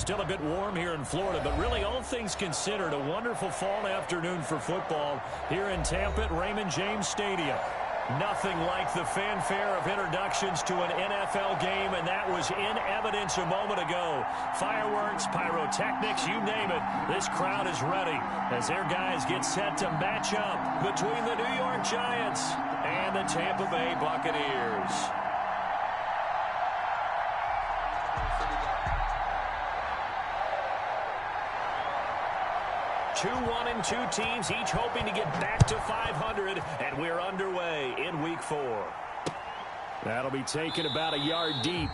Still a bit warm here in Florida, but really all things considered, a wonderful fall afternoon for football here in Tampa at Raymond James Stadium. Nothing like the fanfare of introductions to an NFL game, and that was in evidence a moment ago. Fireworks, pyrotechnics, you name it. This crowd is ready as their guys get set to match up between the New York Giants and the Tampa Bay Buccaneers. Two 1-2 teams, each hoping to get back to 500, and we're underway in Week 4. That'll be taken about a yard deep,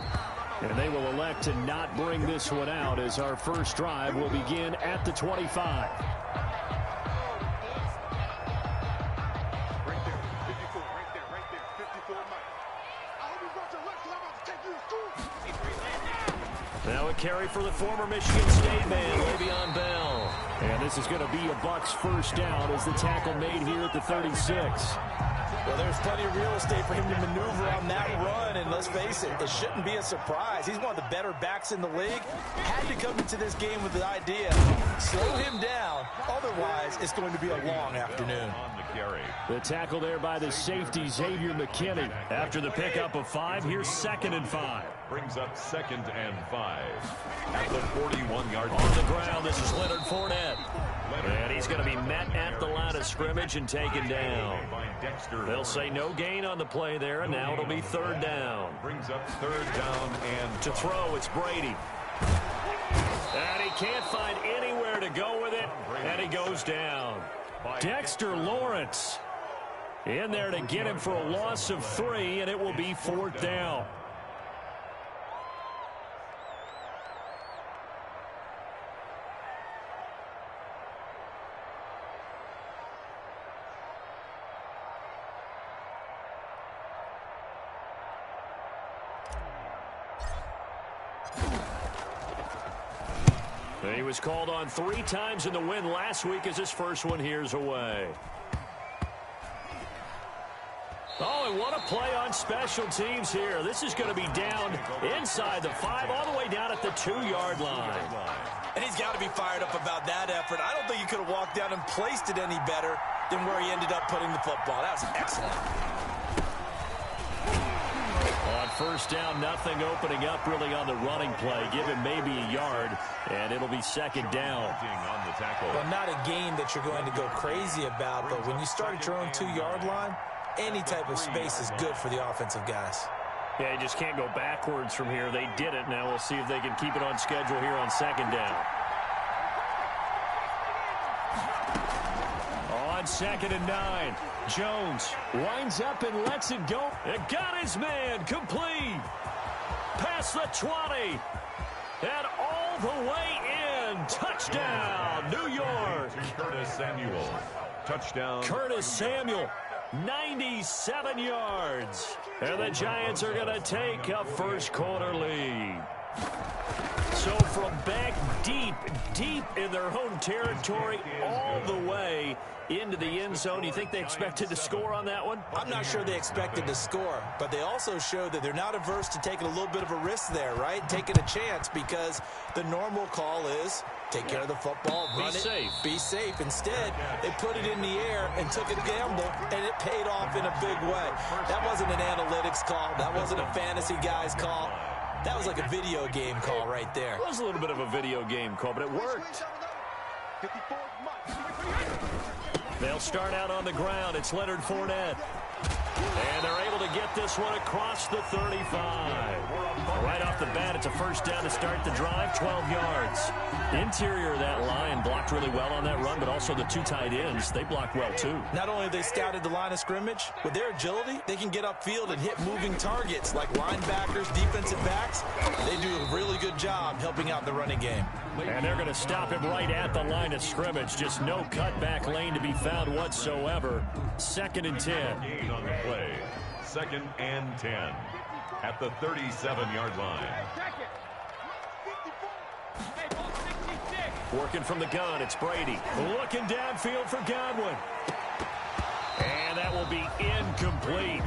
and they will elect to not bring this one out as our first drive will begin at the 25. Now a carry for the former Michigan State man, Le'Veon Bell. And this is going to be a Bucs first down as the tackle made here at the 36. Well, there's plenty of real estate for him to maneuver on that run, and let's face it, it shouldn't be a surprise. He's one of the better backs in the league. Had to come into this game with the idea, slow him down, otherwise it's going to be a long afternoon. The tackle there by the safety, Xavier McKinney. After the pickup of 5, here's 2nd and 5. Brings up 2nd and 5 at the 41-yard line. On the ground, this is Leonard Fournette. And he's going to be met at the line of scrimmage and taken down. They'll say no gain on the play there, and now it'll be 3rd down. Brings up 3rd down and to throw, it's Brady. And he can't find anywhere to go with it, and he goes down. Dexter Lawrence in there to get him for a loss of 3, and it will be 4th down. He was called on 3 times in the win last week as his first one here's away. Oh, and what a play on special teams here. This is going to be down inside the 5, all the way down at the 2-yard line. And he's got to be fired up about that effort. I don't think he could have walked down and placed it any better than where he ended up putting the football. That was excellent. On first down, nothing opening up really on the running play. Give him maybe a yard, and it'll be 2nd down. Well, not a game that you're going to go crazy about, but when you start at your own 2-yard line, any type of space is good for the offensive guys. Yeah, you just can't go backwards from here. They did it. Now we'll see if they can keep it on schedule here on 2nd down. On 2nd and 9, Jones winds up and lets it go. It got his man complete. Past the 20. And all the way in. Touchdown, New York. Curtis Samuel. Touchdown. Curtis Samuel. 97 yards. And the Giants are going to take a first-quarter lead. So from back deep in their home territory all the way into the end zone, you think they expected to score on that one? I'm not sure they expected to score, but they also showed that they're not averse to taking a little bit of a risk there, right? Taking a chance, because the normal call is take care of the football, run it, be safe. Instead, they put it in the air and took a gamble, and it paid off in a big way. That wasn't an analytics call. That wasn't a fantasy guy's call. That was like a video game call right there. It was a little bit of a video game call, but it worked. They'll start out on the ground. It's Leonard Fournette. And they're able to get this one across the 35. Right off the bat, it's a first down to start the drive, 12 yards. Interior of that line blocked really well on that run, but also the 2 tight ends, they blocked well too. Not only have they scouted the line of scrimmage, with their agility, they can get upfield and hit moving targets like linebackers, defensive backs. They do a really good job helping out the running game. And they're going to stop him right at the line of scrimmage. Just no cutback lane to be found whatsoever. 2nd and 10. On the play. 2nd and 10 at the 37-yard line. Working from the gun, it's Brady. Looking downfield for Godwin. And that will be incomplete.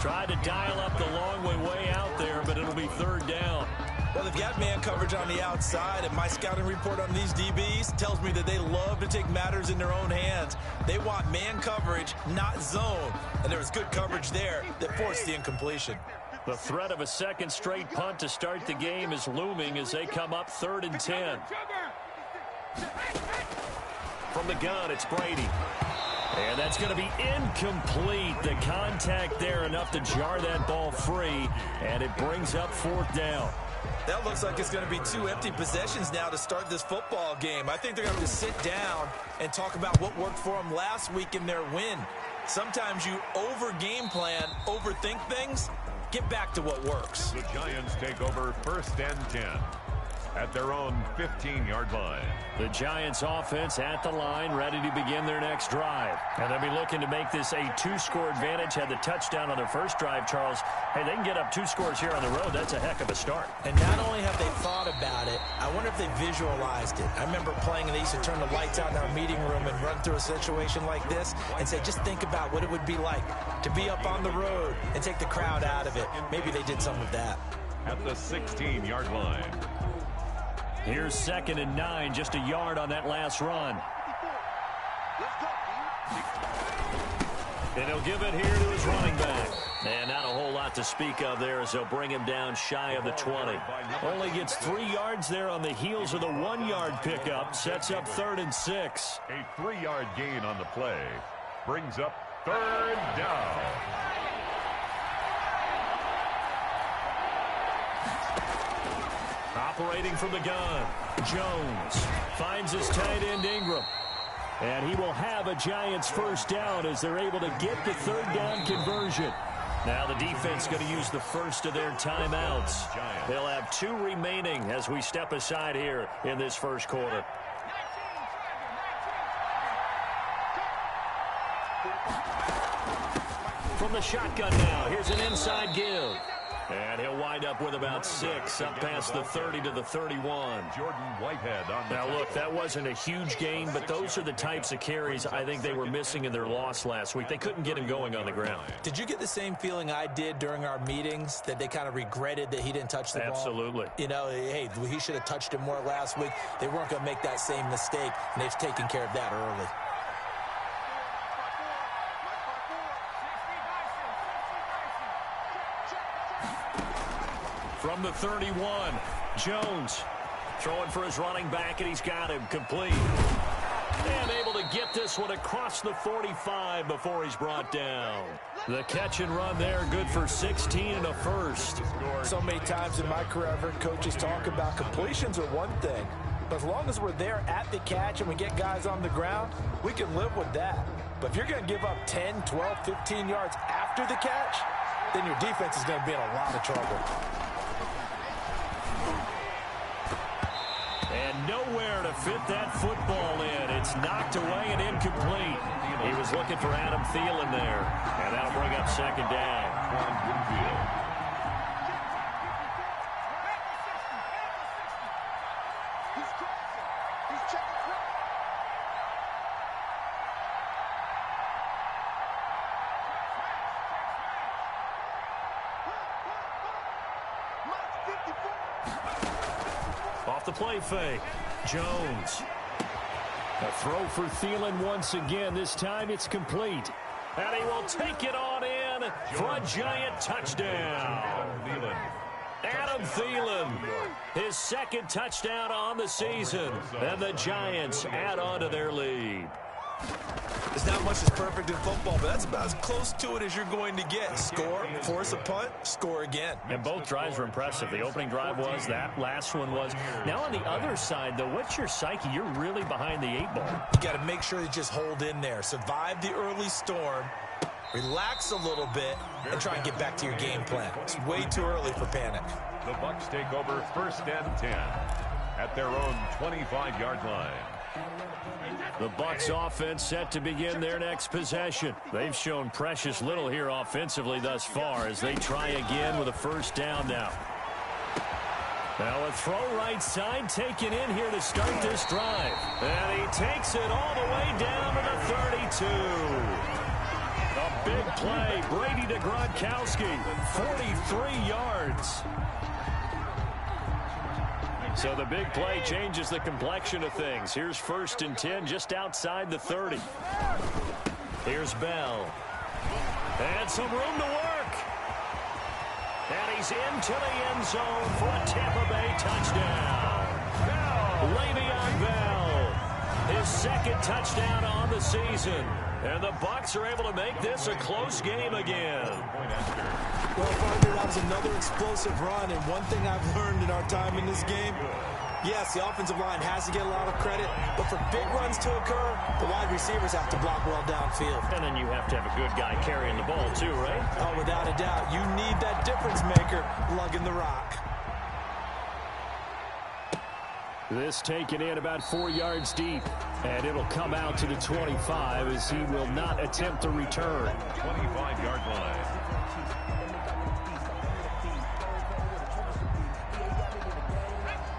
Tried to dial up the long way out there, but it'll be third down. Well, they've got man coverage on the outside, and my scouting report on these DBs tells me that they love to take matters in their own hands. They want man coverage, not zone. And there was good coverage there that forced the incompletion. The threat of a second straight punt to start the game is looming as they come up 3rd and 10. From the gun, it's Brady. And that's going to be incomplete. The contact there enough to jar that ball free, and it brings up 4th down. That looks like it's going to be 2 empty possessions now to start this football game. I think they're going to sit down and talk about what worked for them last week in their win. Sometimes you over-game plan, overthink things. Get back to what works. The Giants take over 1st and 10 at their own 15-yard line. The Giants offense at the line, ready to begin their next drive. And they'll be looking to make this a 2-score advantage. Had the touchdown on their first drive, Charles. Hey, they can get up 2 scores here on the road. That's a heck of a start. And not only have they thought about it, I wonder if they visualized it. I remember playing, and they used to turn the lights out in our meeting room and run through a situation like this and say, just think about what it would be like to be up on the road and take the crowd out of it. Maybe they did some of that. At the 16-yard line. Here's 2nd and 9, just a yard on that last run. And he'll give it here to his running back. And not a whole lot to speak of there as they'll bring him down shy of the 20. Only gets 3 yards there on the heels of the 1-yard pickup. Sets up 3rd and 6. A 3-yard gain on the play brings up 3rd down. Operating from the gun, Jones finds his tight end Ingram. And he will have a Giants first down as they're able to get the 3rd down conversion. Now the defense going to use the first of their timeouts. They'll have 2 remaining as we step aside here in this first quarter. From the shotgun now, here's an inside give. And he'll wind up with about 6, up past the 30 to the 31. Jordan Whitehead on the Now, look, that wasn't a huge gain, but those are the types of carries I think they were missing in their loss last week. They couldn't get him going on the ground. Did you get the same feeling I did during our meetings, that they kind of regretted that he didn't touch the ball? Absolutely. You know, hey, he should have touched it more last week. They weren't going to make that same mistake, and they've taken care of that early. From the 31, Jones throwing for his running back, and he's got him complete. And able to get this one across the 45 before he's brought down. The catch and run there, good for 16 and a first. So many times in my career, I've heard coaches talk about completions are one thing. But as long as we're there at the catch and we get guys on the ground, we can live with that. But if you're going to give up 10, 12, 15 yards after the catch, then your defense is going to be in a lot of trouble. And nowhere to fit that football in. It's knocked away and incomplete. He was looking for Adam Thielen there. And that'll bring up 2nd down. Off the play fake, Jones. A throw for Thielen once again. This time it's complete. And he will take it on in for a Giant touchdown. Adam Thielen, his 2nd touchdown on the season. And the Giants add on to their lead. There's not much that's perfect in football, but that's about as close to it as you're going to get. Score, force a punt, score again. And both drives were impressive. The opening drive was, that last one was. Now on the other side, though, what's your psyche? You're really behind the 8 ball. You got to make sure you just hold in there. Survive the early storm, relax a little bit, and try and get back to your game plan. It's way too early for panic. The Bucs take over 1st and 10 at their own 25-yard line. The Bucs offense set to begin their next possession. They've shown precious little here offensively thus far as they try again with a first down now. Now a throw right side taken in here to start this drive. And he takes it all the way down to the 32. A big play. Brady to Gronkowski. 43 yards. So the big play changes the complexion of things. Here's 1st and 10 just outside the 30. Here's Bell. And some room to work. And he's into the end zone for a Tampa Bay touchdown. Le'Veon Bell, his 2nd touchdown on the season. And the Bucs are able to make this a close game again. Well, partner, that was another explosive run, and one thing I've learned in our time in this game, yes, the offensive line has to get a lot of credit, but for big runs to occur, the wide receivers have to block well downfield. And then you have to have a good guy carrying the ball too, right? Oh, without a doubt. You need that difference maker lugging the rock. This taken in about 4 yards deep, and it'll come out to the 25 as he will not attempt to return. 25-yard line.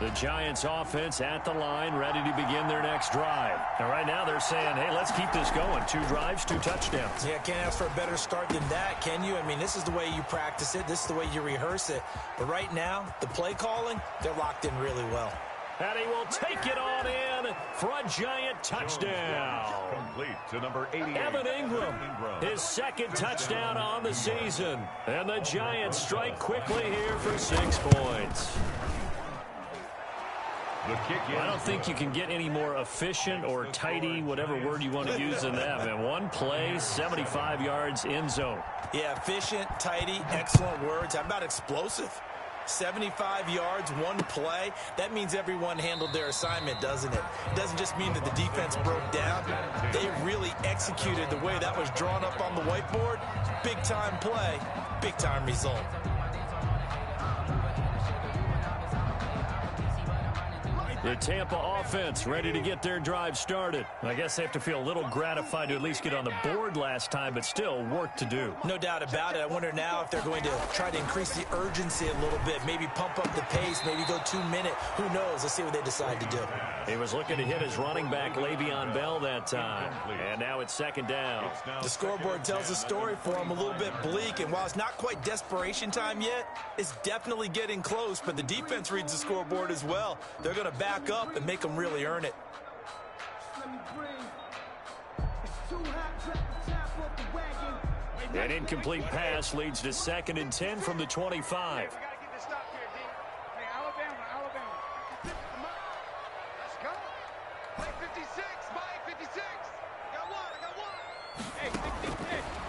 The Giants offense at the line, ready to begin their next drive. And right now they're saying, hey, let's keep this going. 2 drives, 2 touchdowns. Yeah, can't ask for a better start than that, can you? I mean, this is the way you practice it. This is the way you rehearse it. But right now, the play calling, they're locked in really well. And he will take it on in for a Giant touchdown. Complete to number 88. Evan Ingram, his 2nd touchdown on the season. And the Giants strike quickly here for 6 points. I don't think you can get any more efficient or tidy, whatever word you want to use in that, man. 1 play, 75 yards, end zone. Yeah, efficient, tidy, excellent words. How about explosive? 75 yards, 1 play. That means everyone handled their assignment, doesn't it? It doesn't just mean that the defense broke down. They really executed the way that was drawn up on the whiteboard. Big-time play, big-time result. The Tampa offense ready to get their drive started. I guess they have to feel a little gratified to at least get on the board last time, but still work to do. No doubt about it. I wonder now if they're going to try to increase the urgency a little bit, maybe pump up the pace, maybe go 2-minute. Who knows? Let's see what they decide to do. He was looking to hit his running back, Le'Veon Bell, that time. And now it's 2nd down. The scoreboard tells a story for him, a little bit bleak, and while it's not quite desperation time yet, it's definitely getting close, but the defense reads the scoreboard as well. They're going to back up and make them really earn it. An incomplete pass leads to 2nd and 10 from the 25.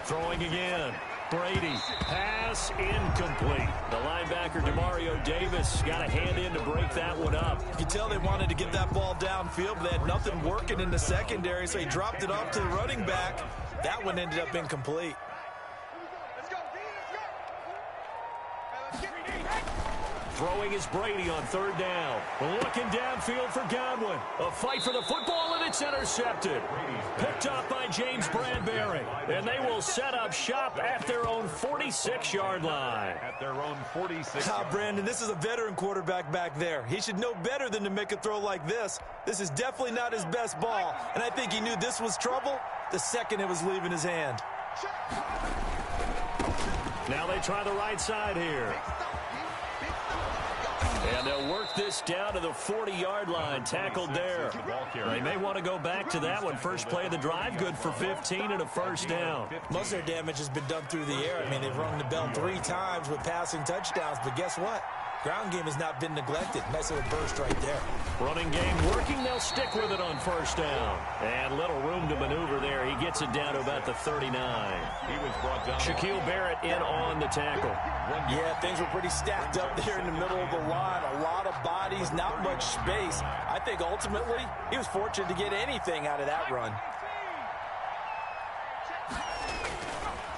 Throwing again. Brady, pass incomplete. The linebacker, Demario Davis, got a hand in to break that one up. You can tell they wanted to get that ball downfield, but they had nothing working in the secondary, so he dropped it off to the running back. That one ended up incomplete. Throwing is Brady on 3rd down. Looking downfield for Godwin. A fight for the football, and it's intercepted. Picked up by James Bradbury. And they will set up shop at their own 46-yard line. At their own 46. Brandon, this is a veteran quarterback back there. He should know better than to make a throw like this. This is definitely not his best ball. And I think he knew this was trouble the second it was leaving his hand. Now they try the right side here. And they'll work this down to the 40-yard line, tackled there. They may want to go back to that one. First play of the drive, good for 15 and a 1st down. Most of their damage has been done through the air. I mean, they've rung the bell 3 times with passing touchdowns, but guess what? Ground game has not been neglected. Nice little burst right there. Running game working. They'll stick with it on 1st down. And little room to maneuver there. He gets it down to about the 39. He was brought down. Shaquille Barrett in on the tackle. Yeah, things were pretty stacked up there in the middle of the line. A lot of bodies, not much space. I think ultimately he was fortunate to get anything out of that run.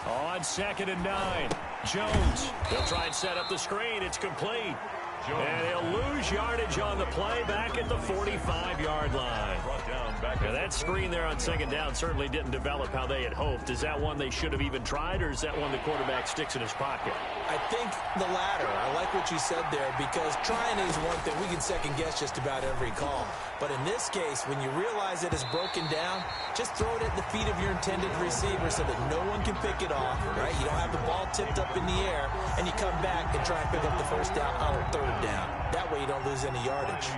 On 2nd and 9. Jones. He'll try and set up the screen. It's complete. And he'll lose yardage on the play back at the 45-yard line. Brought down Now that screen there on second down certainly didn't develop how they had hoped. Is that one they should have even tried, or is that one the quarterback sticks in his pocket? I think the latter. I like what you said there, because trying is one thing. We can second guess just about every call. But in this case, when you realize it is broken down, just throw it at the feet of your intended receiver so that no one can pick it off, right? You don't have the ball tipped up in the air, and you come back and try and pick up the first down on third down. That way you don't lose any yardage.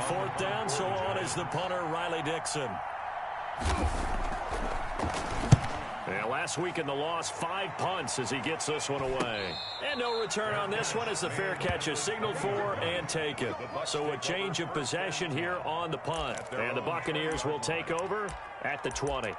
Fourth down, so on is the punter, Riley Dixon. Yeah, last week in the loss, 5 punts as he gets this one away. And no return on this one as the fair catch is signaled for and taken. So a change of possession here on the punt. And the Buccaneers will take over at the 20.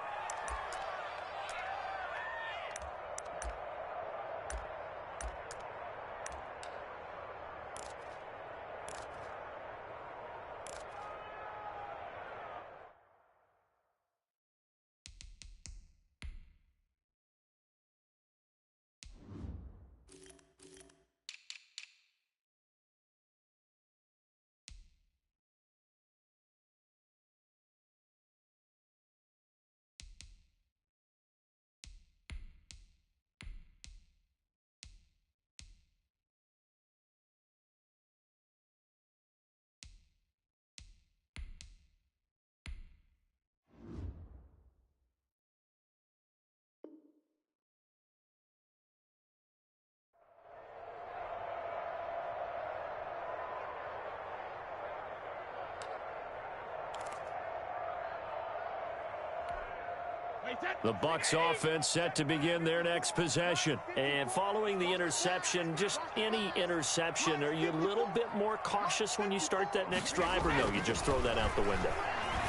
The Bucs offense set to begin their next possession. And following the interception, just any interception, are you a little bit more cautious when you start that next drive, or no, you just throw that out the window?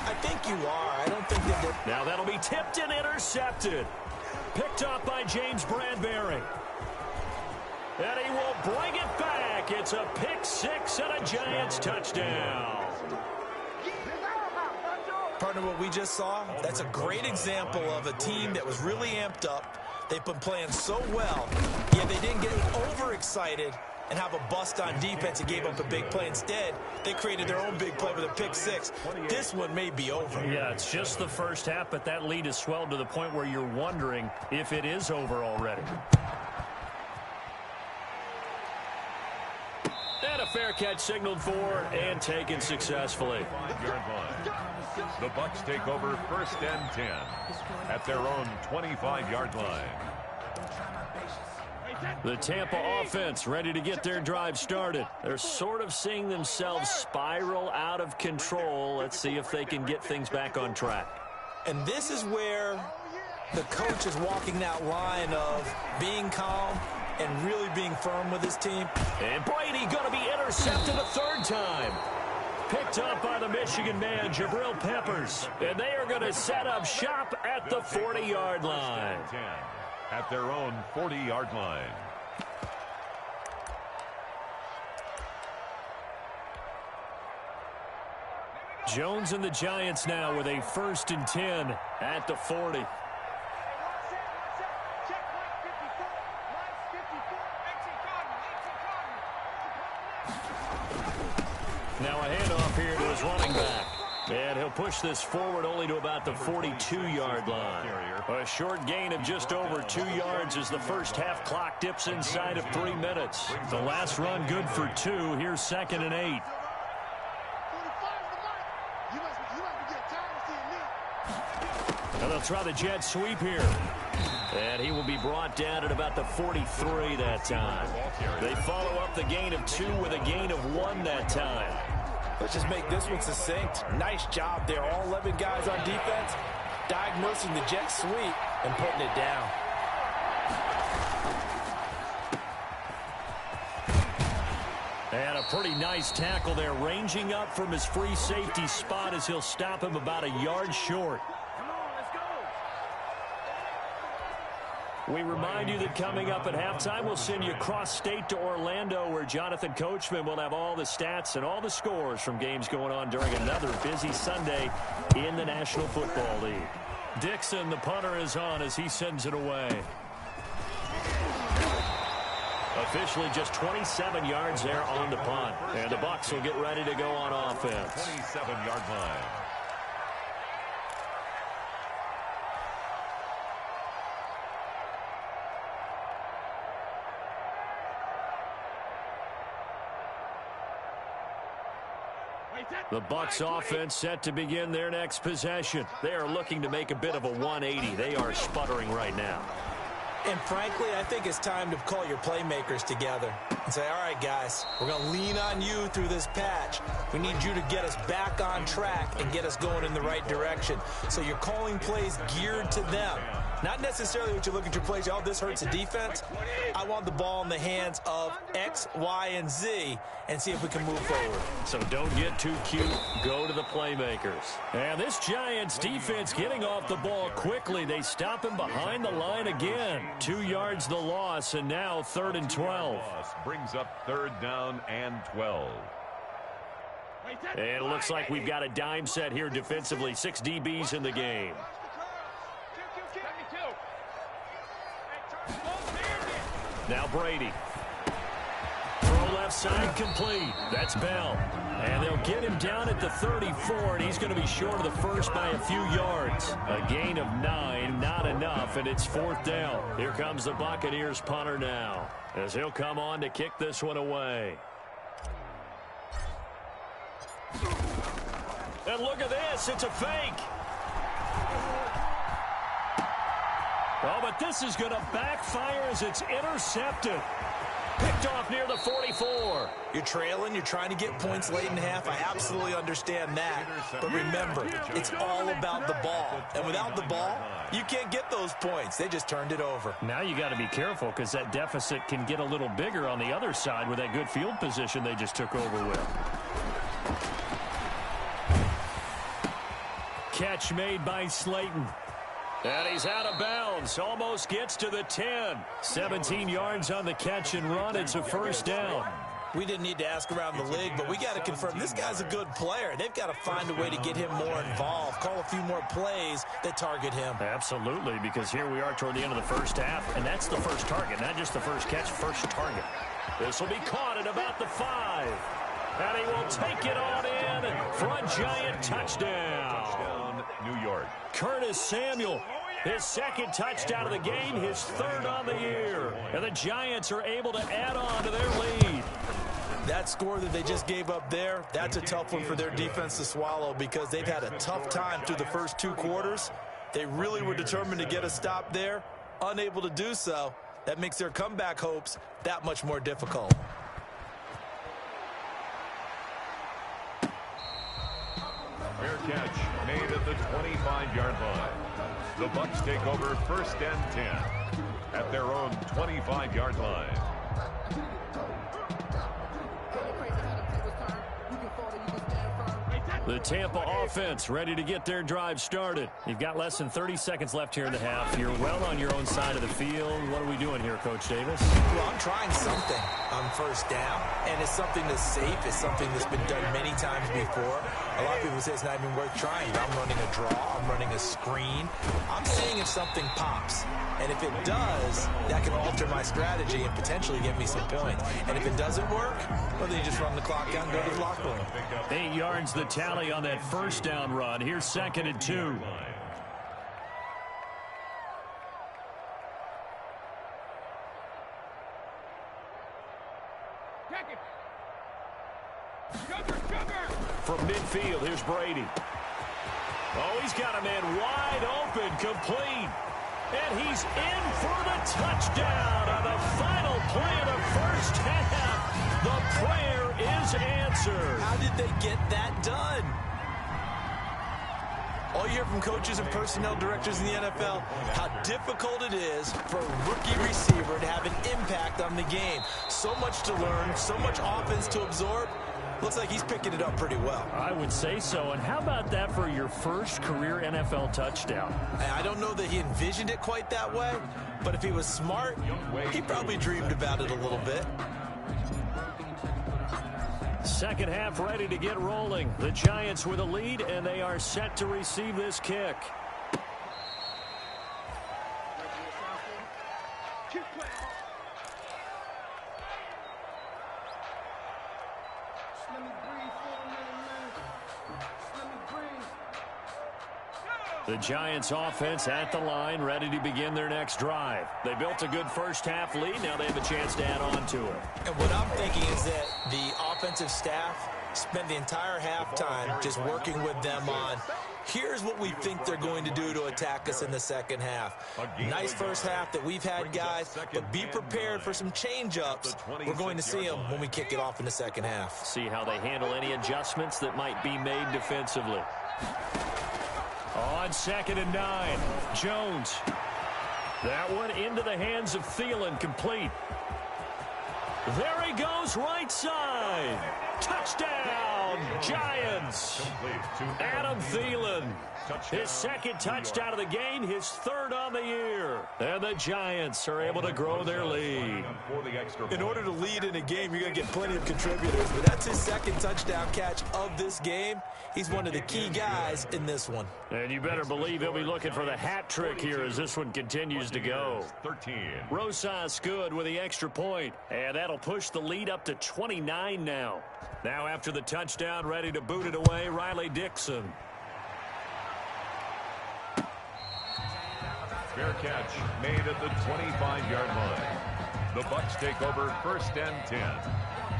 I think you are. I don't think that... Now that'll be tipped and intercepted. Picked up by James Bradbury. And he will bring it back. It's a pick six and a Giants touchdown. Partner, what we just saw, that's a great example of a team that was really amped up. They've been playing so well, yet they didn't get overexcited and have a bust on defense and gave up a big play. Instead, they created their own big play with a pick six. This one may be over. Yeah, it's just the first half, but that lead has swelled to the point where you're wondering if it is over already. And a fair catch signaled for and taken successfully. The Bucs take over 1st and 10 at their own 25-yard line. The Tampa offense ready to get their drive started. They're sort of seeing themselves spiral out of control. Let's see if they can get things back on track. And this is where the coach is walking that line of being calm and really being firm with his team. And Brady going to be intercepted a third time. Picked up by the Michigan man, Jabril Peppers. And they are going to set up shop at the 40-yard line. At their own 40-yard line. Jones and the Giants now with a 1st and 10 at the 40. Now a handoff here to his running back. And he'll push this forward only to about the 42-yard line. A short gain of just over 2 yards as the first half clock dips inside of 3 minutes. The last run good for 2. Here's 2nd and 8. And they'll try the jet sweep here. And he will be brought down at about the 43 that time. They follow up the gain of 2 with a gain of 1 that time. Let's just make this one succinct. Nice job there. All 11 guys on defense diagnosing the jet sweep and putting it down. And a pretty nice tackle there, ranging up from his free safety spot as he'll stop him about a yard short. We remind you that coming up at halftime, we'll send you cross-state to Orlando, where Jonathan Coachman will have all the stats and all the scores from games going on during another busy Sunday in the National Football League. Dixon, the punter, is on as he sends it away. Officially just 27 yards there on the punt. And the Bucs will get ready to go on offense. 27-yard line. The Bucs offense set to begin their next possession. They are looking to make a bit of a 180. They are sputtering right now. And frankly, I think it's time to call your playmakers together and say, all right, guys, we're going to lean on you through this patch. We need you to get us back on track and get us going in the right direction. So you're calling plays geared to them. Not necessarily what you look at your plays, oh, this hurts the defense. I want the ball in the hands of X, Y, and Z and see if we can move forward. So don't get too cute. Go to the playmakers. And this Giants defense getting off the ball quickly. They stop him behind the line again. 2 yards the loss, and now 3rd and 12. Brings up 3rd down and 12. And it looks like we've got a dime set here defensively. 6 DBs in the game. Now Brady. Throw left side complete. That's Bell. And they'll get him down at the 34, and he's going to be short of the first by a few yards. A gain of 9, not enough, and it's 4th down. Here comes the Buccaneers punter now, as he'll come on to kick this one away. And look at this. It's a fake. Oh, but this is going to backfire as it's intercepted. Picked off near the 44. You're trailing. You're trying to get points late in half. I absolutely understand that. But remember, it's all about the ball. And without the ball, you can't get those points. They just turned it over. Now you got to be careful because that deficit can get a little bigger on the other side with that good field position they just took over with. Catch made by Slayton. And he's out of bounds. Almost gets to the 10. 17 yards on the catch and run. It's a 1st down. We didn't need to ask around the league, but we got to confirm this guy's a good player. They've got to find a way to get him more involved, call a few more plays that target him. Absolutely, because here we are toward the end of the first half, and that's the first target, not just the first catch, first target. This will be caught at about the 5. And he will take it on in for a Giant touchdown. Touchdown, New York. Curtis Samuel, his 2nd touchdown of the game, his 3rd on the year. And the Giants are able to add on to their lead. That score that they just gave up there, that's a tough one for their defense to swallow because they've had a tough time through the first 2 quarters. They really were determined to get a stop there, unable to do so. That makes their comeback hopes that much more difficult. Fair catch made at the 25-yard line. The Bucs take over 1st and 10 at their own 25-yard line. The Tampa offense ready to get their drive started. You've got less than 30 seconds left here in the half. You're well on your own side of the field. What are we doing here, Coach Davis? Well, I'm trying something on 1st down, and it's something that's safe. It's something that's been done many times before. A lot of people say it's not even worth trying. I'm running a draw. I'm running a screen. I'm seeing if something pops. And if it does, that can alter my strategy and potentially get me some points. And if it doesn't work, well, then you just run the clock out and go to the locker room. 8 yards the tally on that 1st down run. Here's 2nd and 2. From midfield, here's Brady. Oh, he's got a man wide open, complete. And he's in for the touchdown on the final play of the first half. The prayer is answered. How did they get that done? All you hear from coaches and personnel directors in the NFL, how difficult it is for a rookie receiver to have an impact on the game. So much to learn, so much offense to absorb. Looks like he's picking it up pretty well. I would say so. And how about that for your first career NFL touchdown? I don't know that he envisioned it quite that way, but if he was smart, he probably dreamed about it a little bit. Second half ready to get rolling. The Giants with a lead, and they are set to receive this kick. The Giants offense at the line, ready to begin their next drive. They built a good first-half lead. Now they have a chance to add on to it. And what I'm thinking is that the offensive staff spent the entire halftime just working with them on, here's what we think they're going to do to attack us in the second half. Nice first half that we've had, guys, but be prepared for some change-ups. We're going to see them when we kick it off in the second half. See how they handle any adjustments that might be made defensively. On 2nd and 9, Jones. That one into the hands of Thielen, complete. There he goes, right side. Touchdown, Giants. Adam Thielen. His second touchdown of the game, his third on the year. And the Giants are able to grow their lead. In order to lead in a game, you're going to get plenty of contributors, but that's his second touchdown catch of this game. He's one of the key guys in this one. And you better believe he'll be looking for the hat trick here as this one continues to go. 13. Rosas good with the extra point, and that'll push the lead up to 29 now. Now after the touchdown, ready to boot it away, Riley Dixon. Fair catch made at the 25-yard line. The Bucks take over 1st and 10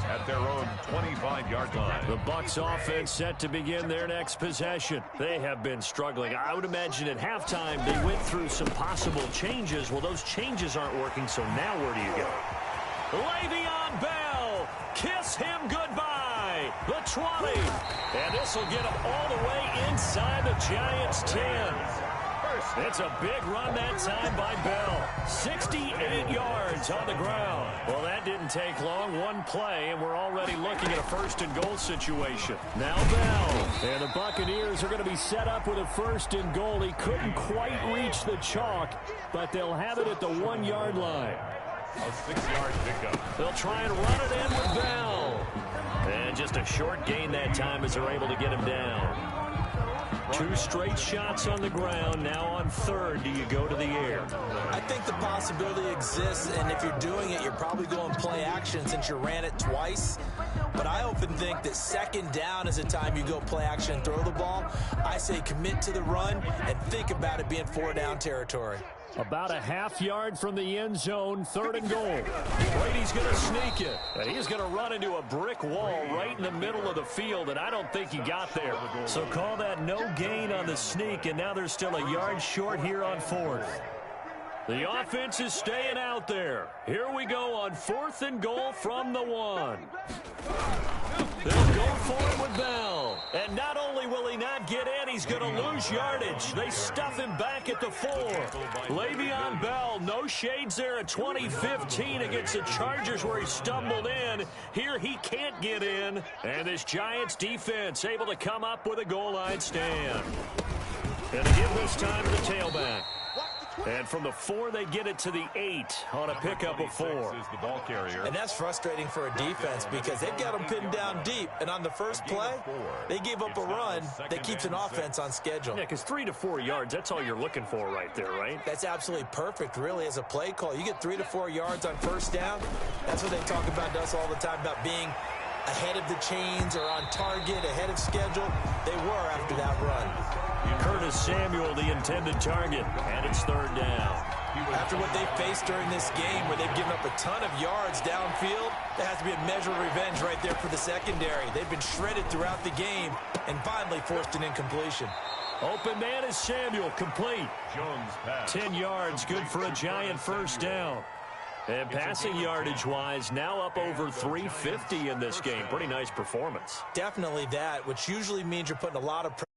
at their own 25-yard line. The Bucks offense set to begin their next possession. They have been struggling. I would imagine at halftime they went through some possible changes. Well, those changes aren't working, so now where do you go? Le'Veon Bell, kiss him goodbye. The 20. And this will get him all the way inside the Giants' 10. It's a big run that time by Bell. 68 yards on the ground. Well, that didn't take long. One play, and we're already looking at a 1st and goal situation. Now Bell. And the Buccaneers are going to be set up with a 1st and goal. He couldn't quite reach the chalk, but they'll have it at the 1-yard line. A 6-yard pickup. They'll try and run it in with Bell. And just a short gain that time as they're able to get him down. 2 straight shots on the ground. Now on 3rd, do you go to the air? I think the possibility exists, and if you're doing it, you're probably going play action since you ran it twice. But I often think that 2nd down is the time you go play action and throw the ball. I say commit to the run and think about it being 4-down territory. About a half-yard from the end zone, 3rd and goal. Brady's going to sneak it, and he's going to run into a brick wall right in the middle of the field, and I don't think he got there. So call that no gain on the sneak, and now they're still a yard short here on 4th. The offense is staying out there. Here we go on 4th and goal from the 1. They'll go for it with Bell. And not only will he not get in, he's going to lose yardage. They stuff him back at the 4. Le'Veon Bell, no shades there at 2015 against the Chargers where he stumbled in. Here he can't get in. And this Giants defense able to come up with a goal line stand. And to give this time to the tailback. And from the 4, they get it to the 8 on a pickup of 4. The ball carrier. And that's frustrating for a defense because they've got them pinned down deep. And on the first play, they gave up a run that keeps an offense on schedule. Yeah, because 3 to 4 yards, that's all you're looking for right there, right? That's absolutely perfect, really, as a play call. You get 3 to 4 yards on 1st down. That's what they talk about to us all the time, about being ahead of the chains or on target, ahead of schedule. They were after that run. Curtis Samuel, the intended target, and it's 3rd down. After what they faced during this game where they've given up a ton of yards downfield, there has to be a measure of revenge right there for the secondary. They've been shredded throughout the game and finally forced an incompletion. Open man is Samuel, complete. Jones pass. 10 yards, good for a Giant 1st down. And passing yardage-wise, now up over 350 in this game. Pretty nice performance. Definitely that, which usually means you're putting a lot of pressure